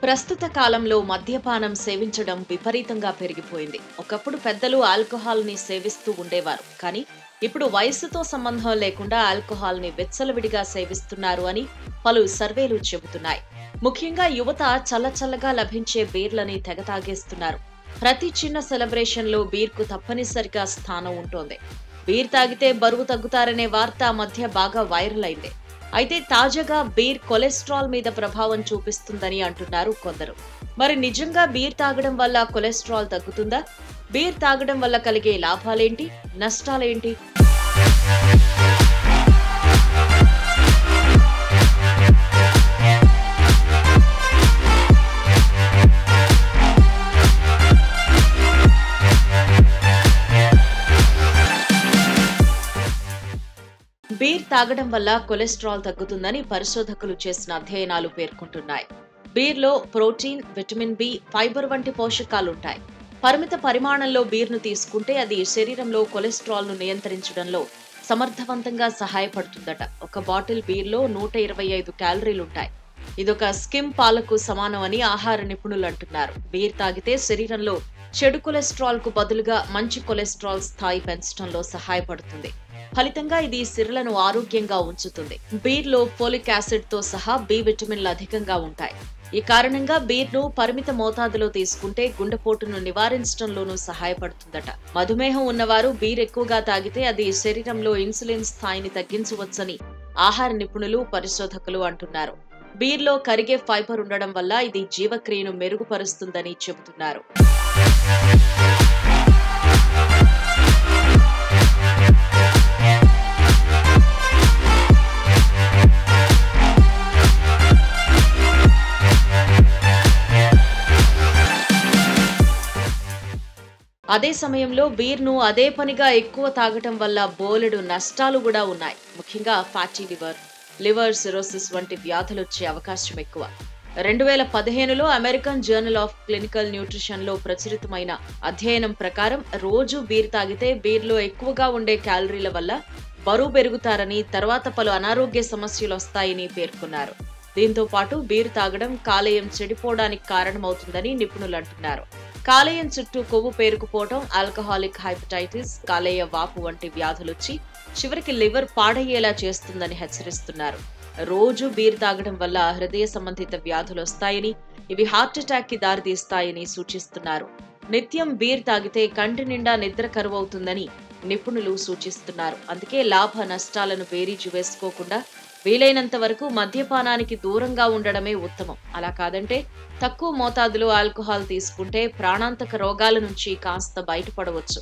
ప్రస్తుత కాలంలో మద్యపానం సేవించడం విపరీతంగా పెరిగిపోయింది. ఒకప్పుడు పెద్దలు ఆల్కహాల్‌ని సేవిస్తూ ఉండేవారు. కానీ ఇప్పుడు వయస్సుతో సంబంధం లేకుండా ఆల్కహాల్‌ని విచ్చలవిడిగా సేవిస్తున్నారు అని పలు సర్వేలు చెబుతున్నాయి. ముఖ్యంగా యువత చల్లచల్లగా లభించే బీర్లని తెగ తాగేస్తున్నారు. ప్రతి చిన్న సెలబ్రేషన్‌లో బీర్‌కు తప్పనిసరిగా స్థానం ఉంటోంది. బీర్ తాగితే బరువు తగ్గుతారనే వార్త ఆ మధ్య బాగా వైరల్ అయింది. అయితే తాజాగా బీర్ కొలెస్ట్రాల్ మీద ప్రభావం చూపిస్తుందని అంటున్నారు కొందరు. మరి నిజంగా బీర్ తాగడం వల్ల కొలెస్ట్రాల్ తగ్గుతుందా? బీర్ తాగడం వల్ల కలిగే లాభాలేంటి? నష్టాలేంటి? బీర్ తాగడం వల్ల కొలెస్ట్రాల్ తగ్గుతుందని పరిశోధకులు చేసిన అధ్యయనాలు పేర్కొంటున్నాయి. బీర్లో ప్రోటీన్, విటమిన్ బి, ఫైబర్ వంటి పోషకాలుంటాయి. పరిమిత పరిమాణంలో బీర్ను తీసుకుంటే అది శరీరంలో కొలెస్ట్రాల్ను నియంత్రించడంలో సమర్థవంతంగా సహాయపడుతుందట. ఒక బాటిల్ బీర్లో 125 క్యాలరీలుంటాయి. ఇదొక స్కిమ్ పాలకు సమానం అని ఆహార నిపుణులు అంటున్నారు. బీర్ తాగితే శరీరంలో చెడు కొలెస్ట్రాల్ కు బదులుగా మంచి కొలెస్ట్రాల్ స్థాయి పెంచడంలో సహాయపడుతుంది. ఫలితంగా ఇది సిరలను ఆరోగ్యంగా ఉంచుతుంది. బీర్లో ఫోలిక్ యాసిడ్ తో సహా బి విటమిన్లు అధికంగా ఉంటాయి. ఈ కారణంగా బీర్ను పరిమిత మోతాదులో తీసుకుంటే గుండెపోటును నివారించడంలోనూ సహాయపడుతుందట. మధుమేహం ఉన్నవారు బీర్ ఎక్కువగా తాగితే అది శరీరంలో ఇన్సులిన్ స్థాయిని తగ్గించవచ్చని ఆహార నిపుణులు, పరిశోధకులు అంటున్నారు. బీర్లో కరిగే ఫైబర్ ఉండడం వల్ల ఇది జీవక్రియను మెరుగుపరుస్తుందని చెబుతున్నారు. అదే సమయంలో బీర్ను అదే పనిగా ఎక్కువ తాగటం వల్ల బోలెడు నష్టాలు కూడా ఉన్నాయి. ముఖ్యంగా ఫ్యాటీ లివర్ సిరోసిస్ వంటి వ్యాధులొచ్చే అవకాశం ఎక్కువ. 2015లో అమెరికన్ జర్నల్ ఆఫ్ క్లినికల్ న్యూట్రిషన్లో ప్రచురితమైన అధ్యయనం ప్రకారం రోజు బీర్ తాగితే బీర్లో ఎక్కువగా ఉండే క్యాలరీల వల్ల బరువు పెరుగుతారని, తర్వాత పలు అనారోగ్య సమస్యలు వస్తాయని పేర్కొన్నారు. దీంతో పాటు బీర్ తాగడం కాలేయం చెడిపోవడానికి కారణమవుతుందని నిపుణులు అంటున్నారు. కాలేయం చుట్టూ కొవ్వు పేరుకుపోవడం, ఆల్కహాలిక్ హెపటైటిస్, కాలేయ వాపు వంటి వ్యాధులొచ్చి చివరికి లివర్ పాడయ్యేలా చేస్తుందని హెచ్చరిస్తున్నారు. రోజు బీర్ తాగడం వల్ల హృదయ సంబంధిత వ్యాధులొస్తాయని, ఇవి హార్ట్ అటాక్ కి దారితీస్తాయని సూచిస్తున్నారు. నిత్యం బీర్ తాగితే కంటి నిండా నిద్ర కరువవుతుందని నిపుణులు సూచిస్తున్నారు. అందుకే లాభ నష్టాలను బేరీజు వేసుకోకుండా వీలైనంత వరకు మద్యపానానికి దూరంగా ఉండడమే ఉత్తమం. అలా కాదంటే తక్కువ మోతాదులో ఆల్కహాల్ తీసుకుంటే ప్రాణాంతక రోగాల నుంచి కాస్త బయటపడవచ్చు.